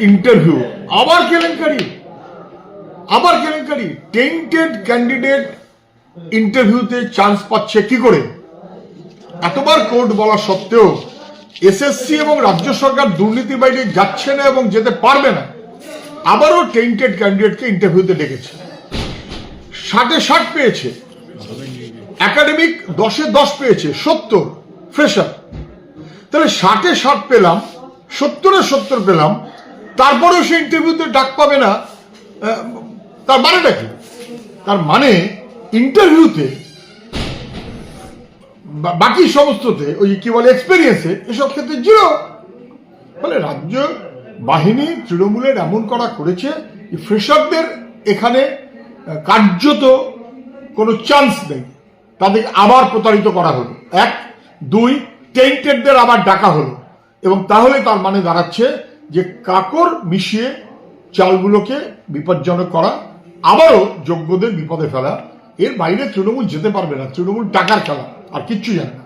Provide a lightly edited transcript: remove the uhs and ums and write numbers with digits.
Interview আবার কেলেঙ্কারি tainted candidate ইন্টারভিউতে চান্স পাচ্ছে কি করে? এতবার কোর্ট বলা সত্ত্বেও এসএসসি এবং রাজ্য সরকার দুর্নীতির বাইরে যাচ্ছে না এবং যেতে পারবে না, আবারও টেন্টেড ক্যান্ডিডেটকে ইন্টারভিউতে ডেকেছে। 60-60 পেয়েছে, একাডেমিক 10-10 পেয়েছে, 70 ফ্রেশার। তাহলে 60-60 পেলাম, 70-70 পেলাম, তারপরেও সে ইন্টারভিউতে ডাক পাবে না। তার মানেটা কি? তার মানে ইন্টারভিউতে বাকি সমস্ততে ওই কি বলে এক্সপেরিয়েন্সে এসব ক্ষেত্রে জিরো। ফলে রাজ্য বাহিনী তৃণমূলের এমন করা করেছে ফ্রেশারদের এখানে কার্যত কোনো চান্স নেই, তাদের আবার প্রতারিত করা হলো। 1, 2 টেন্টেডদের আবার ডাকা হলো, এবং তাহলে তার মানে দাঁড়াচ্ছে যে কাকর মিশিয়ে চালগুলোকে বিপজ্জনক করা, আবারও যোগ্যদের বিপদে ফেলা। এর বাইরে তৃণমূল যেতে পারবে না। তৃণমূল টাকার খেলা, আর কিচ্ছু জানে না।